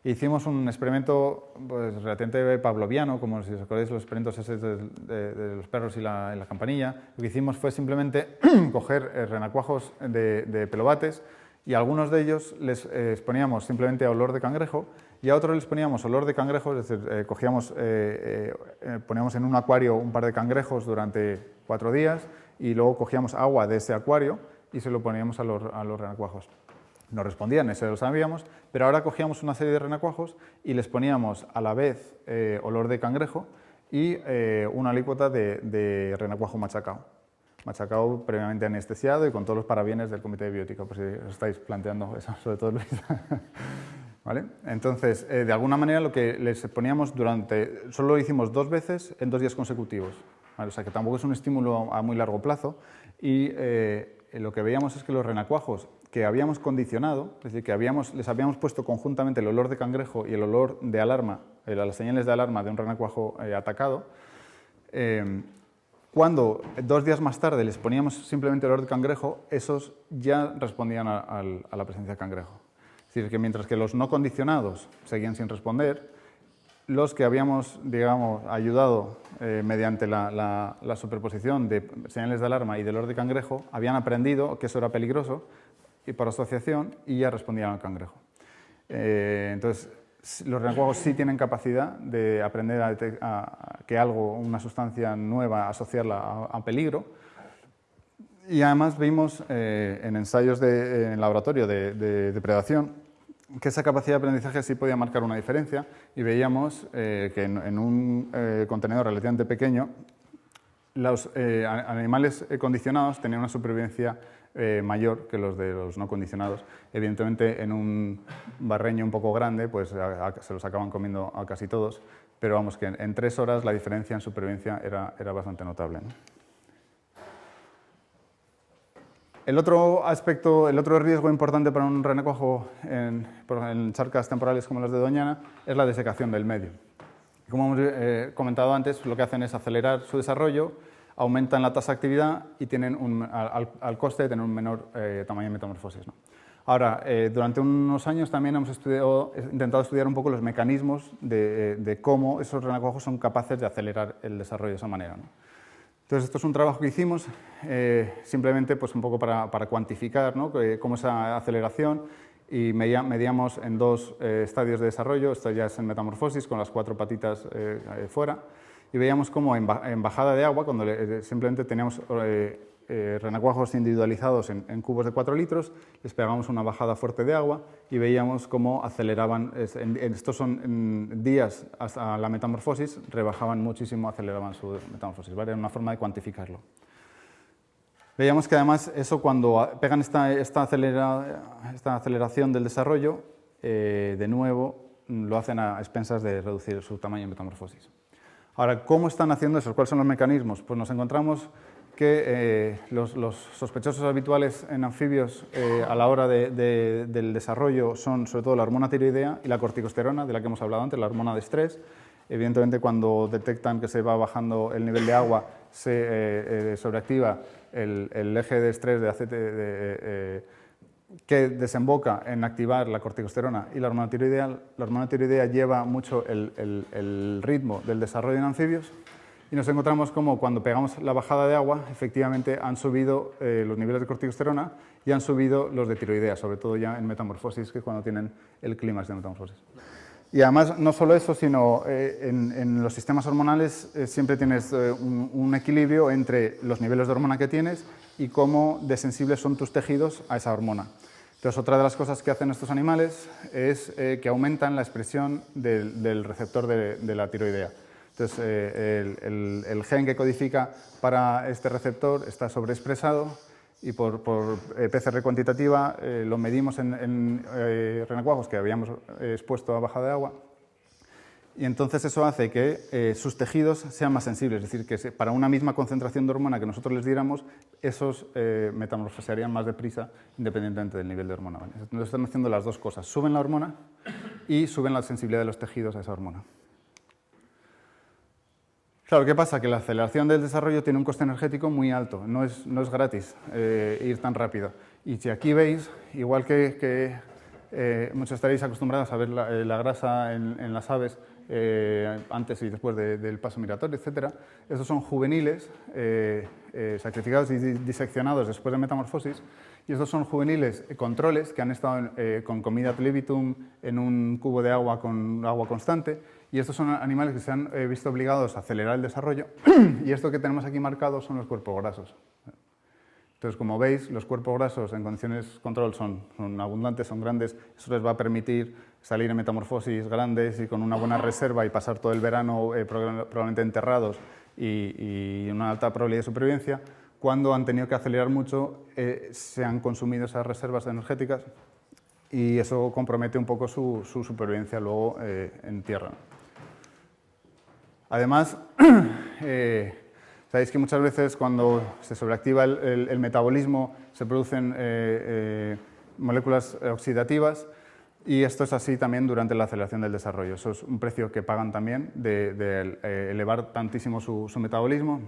Hicimos un experimento pues, relativamente pavloviano, como si os acordáis los experimentos de los perros y la campanilla. Lo que hicimos fue simplemente coger renacuajos de pelobates, y a algunos de ellos les exponíamos simplemente a olor de cangrejo, y a otros les poníamos olor de cangrejo, es decir, poníamos en un acuario un par de cangrejos durante 4 días, y luego cogíamos agua de ese acuario y se lo poníamos a los renacuajos. nos respondían, eso lo sabíamos, pero ahora cogíamos una serie de renacuajos y les poníamos a la vez olor de cangrejo y una alícuota de renacuajo machacado previamente anestesiado y con todos los parabienes del Comité de Biótica, por si os estáis planteando eso, sobre todo Luis. ¿Vale? Entonces, de alguna manera lo que les poníamos solo lo hicimos 2 veces en 2 días consecutivos, ¿vale? O sea que tampoco es un estímulo a muy largo plazo y lo que veíamos es que los renacuajos que habíamos condicionado, es decir, que les habíamos puesto conjuntamente el olor de cangrejo y el olor de alarma, las señales de alarma de un renacuajo atacado, cuando 2 días más tarde les poníamos simplemente el olor de cangrejo, esos ya respondían a la presencia de cangrejo. Es decir, que mientras que los no condicionados seguían sin responder, los que habíamos, digamos, ayudado mediante la superposición de señales de alarma y del olor de cangrejo, habían aprendido que eso era peligroso y por asociación y ya respondían al cangrejo. Entonces, los renacuajos sí tienen capacidad de aprender a que algo, una sustancia nueva, asociarla a peligro. Y además vimos en ensayos en laboratorio de depredación que esa capacidad de aprendizaje sí podía marcar una diferencia y veíamos que en un contenedor relativamente pequeño los animales condicionados tenían una supervivencia mayor que los de los no condicionados. Evidentemente, en un barreño un poco grande, pues se los acaban comiendo a casi todos, pero vamos, que en 3 horas la diferencia en supervivencia era bastante notable, ¿no? El otro aspecto, el otro riesgo importante para un renacuajo en charcas temporales como las de Doñana es la desecación del medio. Como hemos comentado antes, lo que hacen es acelerar su desarrollo, aumentan la tasa de actividad y tienen al coste de tener un menor tamaño de metamorfosis, ¿no? Ahora, durante unos años también hemos intentado estudiar un poco los mecanismos de cómo esos renacuajos son capaces de acelerar el desarrollo de esa manera, ¿no? Entonces, esto es un trabajo que hicimos simplemente pues, un poco para cuantificar, ¿no?, cómo esa aceleración, y medíamos en 2 estadios de desarrollo. Esto ya es en metamorfosis, con las 4 patitas fuera, y veíamos cómo en bajada de agua, cuando simplemente teníamos renacuajos individualizados en cubos de 4 litros, les pegábamos una bajada fuerte de agua y veíamos cómo aceleraban, estos son días hasta la metamorfosis, rebajaban muchísimo, aceleraban su metamorfosis, ¿vale? Era una forma de cuantificarlo. Veíamos que además eso, cuando pegan esta aceleración del desarrollo, de nuevo lo hacen a expensas de reducir su tamaño en metamorfosis. Ahora, ¿cómo están haciendo eso? ¿Cuáles son los mecanismos? Pues nos encontramos que los sospechosos habituales en anfibios a la hora del desarrollo son sobre todo la hormona tiroidea y la corticosterona, de la que hemos hablado antes, la hormona de estrés. Evidentemente, cuando detectan que se va bajando el nivel de agua, se sobreactiva el eje de estrés que desemboca en activar la corticosterona y la hormona tiroidea. La hormona tiroidea lleva mucho el ritmo del desarrollo en anfibios. Y nos encontramos como cuando pegamos la bajada de agua, efectivamente han subido los niveles de corticosterona y han subido los de tiroidea, sobre todo ya en metamorfosis, que es cuando tienen el clímax de metamorfosis. Y además, no solo eso, sino en los sistemas hormonales siempre tienes un equilibrio entre los niveles de hormona que tienes y cómo de sensibles son tus tejidos a esa hormona. Entonces, otra de las cosas que hacen estos animales es que aumentan la expresión del receptor de la tiroidea. Entonces, el gen que codifica para este receptor está sobreexpresado y por PCR cuantitativa lo medimos en renacuajos que habíamos expuesto a bajada de agua, y entonces eso hace que sus tejidos sean más sensibles, es decir, que para una misma concentración de hormona que nosotros les diéramos, esos metamorfosearían más deprisa independientemente del nivel de hormona, ¿vale? Entonces están haciendo las 2 cosas, suben la hormona y suben la sensibilidad de los tejidos a esa hormona. Claro, ¿qué pasa? Que la aceleración del desarrollo tiene un coste energético muy alto, no es gratis ir tan rápido. Y si aquí veis, igual que muchos estaréis acostumbrados a ver la grasa en las aves antes y después del paso migratorio, etc., estos son juveniles sacrificados y diseccionados después de metamorfosis, y estos son juveniles controles que han estado con comida ad libitum en un cubo de agua con agua constante. Y estos son animales que se han visto obligados a acelerar el desarrollo, y esto que tenemos aquí marcado son los cuerpos grasos. Entonces, como veis, los cuerpos grasos en condiciones control son abundantes, son grandes, eso les va a permitir salir en metamorfosis grandes y con una buena reserva y pasar todo el verano probablemente enterrados y una alta probabilidad de supervivencia. Cuando han tenido que acelerar mucho, se han consumido esas reservas energéticas y eso compromete un poco su supervivencia luego en tierra. Además, sabéis que muchas veces cuando se sobreactiva el metabolismo se producen moléculas oxidativas y esto es así también durante la aceleración del desarrollo. Eso es un precio que pagan también de elevar tantísimo su metabolismo.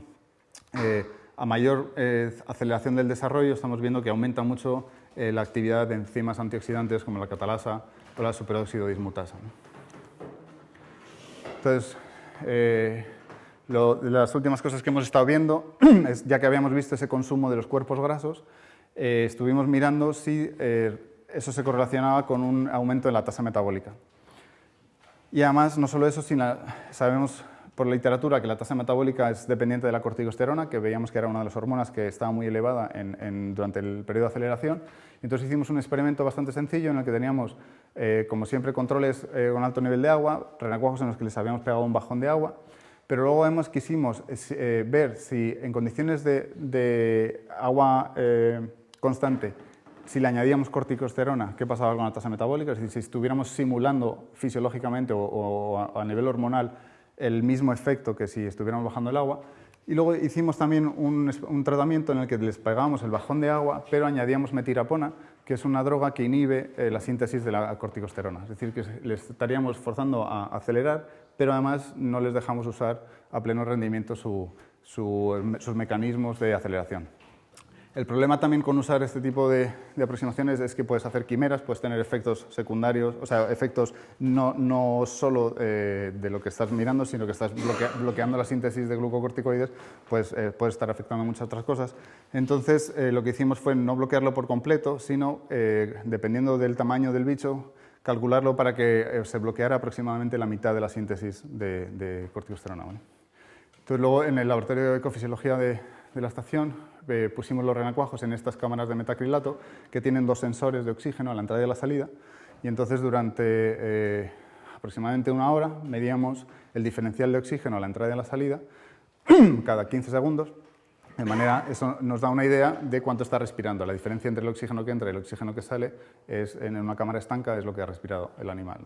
A mayor aceleración del desarrollo estamos viendo que aumenta mucho la actividad de enzimas antioxidantes como la catalasa o la superóxido dismutasa. Entonces, las últimas cosas que hemos estado viendo, es, ya que habíamos visto ese consumo de los cuerpos grasos, estuvimos mirando si eso se correlacionaba con un aumento en la tasa metabólica. Y además, no solo eso, sino sabemos por la literatura que la tasa metabólica es dependiente de la corticosterona, que veíamos que era una de las hormonas que estaba muy elevada durante el periodo de aceleración. Entonces hicimos un experimento bastante sencillo en el que teníamos, como siempre, controles con alto nivel de agua, renacuajos en los que les habíamos pegado un bajón de agua, pero luego quisimos ver si en condiciones de agua constante, si le añadíamos corticosterona, qué pasaba con la tasa metabólica, es decir, si estuviéramos simulando fisiológicamente o a nivel hormonal el mismo efecto que si estuviéramos bajando el agua. Y luego hicimos también un tratamiento en el que les pegábamos el bajón de agua, pero añadíamos metirapona, que es una droga que inhibe la síntesis de la corticosterona. Es decir, que les estaríamos forzando a acelerar, pero además no les dejamos usar a pleno rendimiento sus mecanismos de aceleración. El problema también con usar este tipo de aproximaciones es que puedes hacer quimeras, puedes tener efectos secundarios, o sea, efectos no solo de lo que estás mirando, sino que estás bloqueando la síntesis de glucocorticoides, pues puede estar afectando muchas otras cosas. Entonces, lo que hicimos fue no bloquearlo por completo, sino, dependiendo del tamaño del bicho, calcularlo para que se bloqueara aproximadamente la mitad de la síntesis de corticosterona. ¿Vale? Entonces, luego, en el laboratorio de ecofisiología de la estación, pusimos los renacuajos en estas cámaras de metacrilato que tienen dos sensores de oxígeno a la entrada y a la salida, y entonces durante aproximadamente una hora medíamos el diferencial de oxígeno a la entrada y a la salida cada 15 segundos, de manera eso nos da una idea de cuánto está respirando. La diferencia entre el oxígeno que entra y el oxígeno que sale es, en una cámara estanca, es lo que ha respirado el animal.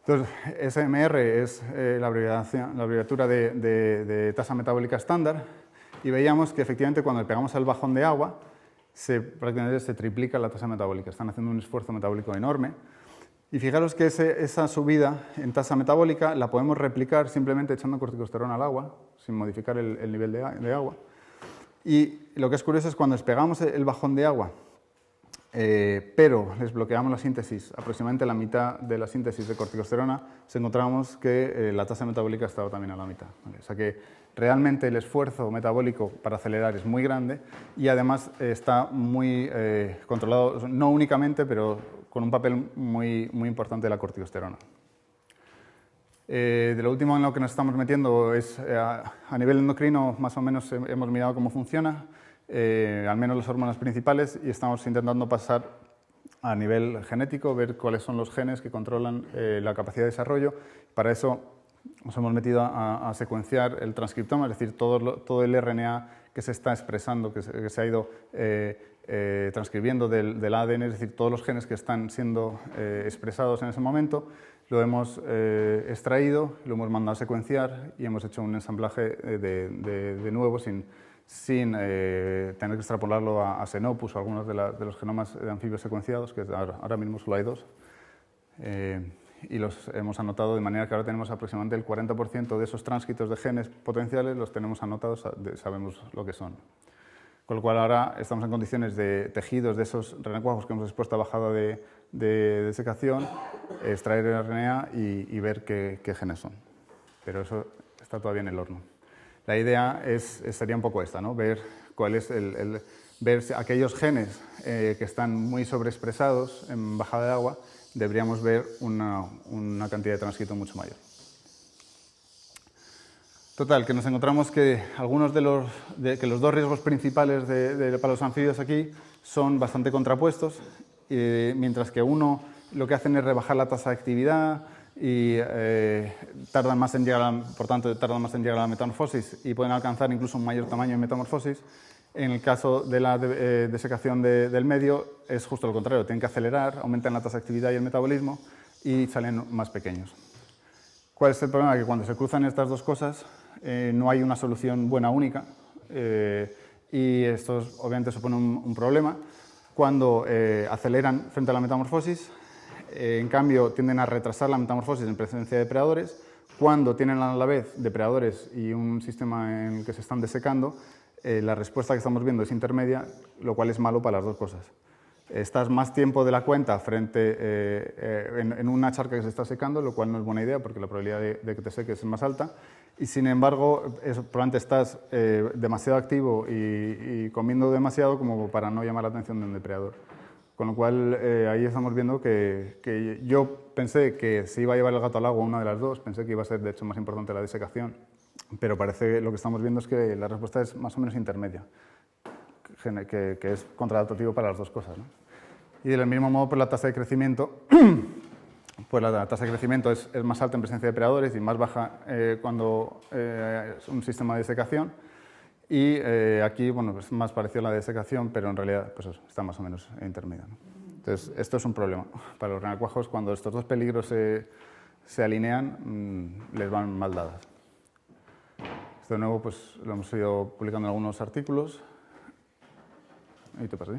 Entonces, SMR es la abreviatura de tasa metabólica estándar, y veíamos que efectivamente cuando le pegamos el bajón de agua prácticamente se triplica la tasa metabólica. Están haciendo un esfuerzo metabólico enorme. Y fijaros que esa subida en tasa metabólica la podemos replicar simplemente echando corticosterona al agua, sin modificar el nivel de agua. Y lo que es curioso es cuando les pegamos el bajón de agua, pero les bloqueamos la síntesis, aproximadamente la mitad de la síntesis de corticosterona, encontramos que la tasa metabólica estaba también a la mitad. ¿Vale? O sea que realmente el esfuerzo metabólico para acelerar es muy grande y además está muy controlado, no únicamente, pero con un papel muy importante de la corticosterona. De lo último en lo que nos estamos metiendo es a nivel endocrino, más o menos hemos mirado cómo funciona, al menos las hormonas principales, y estamos intentando pasar a nivel genético, ver cuáles son los genes que controlan la capacidad de desarrollo. Para eso nos hemos metido a secuenciar el transcriptoma, es decir, todo el RNA que se está expresando, que se ha ido transcribiendo del ADN, es decir, todos los genes que están siendo expresados en ese momento, lo hemos extraído, lo hemos mandado a secuenciar y hemos hecho un ensamblaje de nuevo sin tener que extrapolarlo a Xenopus o algunos de los genomas de anfibios secuenciados, que ahora mismo solo hay 2. Y los hemos anotado de manera que ahora tenemos aproximadamente el 40% de esos tránscritos de genes potenciales, los tenemos anotados, sabemos lo que son. Con lo cual ahora estamos en condiciones de tejidos de esos renacuajos que hemos expuesto a bajada de desecación, extraer el RNA y ver qué genes son. Pero eso está todavía en el horno. La idea sería un poco esta, ¿no? Ver cuál es ver aquellos genes que están muy sobreexpresados en bajada de agua, deberíamos ver una cantidad de transcrito mucho mayor. Total, que nos encontramos que algunos de los dos riesgos principales para los anfibios aquí son bastante contrapuestos, mientras que uno lo que hacen es rebajar la tasa de actividad y tardan más en llegar a la metamorfosis y pueden alcanzar incluso un mayor tamaño en metamorfosis. En el caso de la desecación del medio es justo lo contrario, tienen que acelerar, aumentan la tasa de actividad y el metabolismo y salen más pequeños. ¿Cuál es el problema? Que cuando se cruzan estas dos cosas no hay una solución buena única y esto obviamente supone un problema. Cuando aceleran frente a la metamorfosis, en cambio tienden a retrasar la metamorfosis en presencia de depredadores. Cuando tienen a la vez depredadores y un sistema en el que se están desecando, la respuesta que estamos viendo es intermedia, lo cual es malo para las dos cosas. Estás más tiempo de la cuenta en una charca que se está secando, lo cual no es buena idea porque la probabilidad de que te seques es más alta. Y sin embargo, probablemente estás demasiado activo y comiendo demasiado como para no llamar la atención de un depredador. Con lo cual, ahí estamos viendo que yo pensé que se iba a llevar el gato al agua una de las dos, pensé que iba a ser de hecho más importante la desecación, pero parece que lo que estamos viendo es que la respuesta es más o menos intermedia, que es contraadaptativo para las dos cosas, ¿no? Y del mismo modo, pues la tasa de crecimiento, pues la tasa de crecimiento es más alta en presencia de depredadores y más baja cuando es un sistema de desecación. Y aquí, bueno, es más parecido a la desecación, pero en realidad pues está más o menos intermedio, ¿no? Entonces, esto es un problema para los renacuajos. Cuando estos dos peligros se alinean, les van mal dadas. Esto de nuevo pues, lo hemos ido publicando en algunos artículos. Ahí te perdí.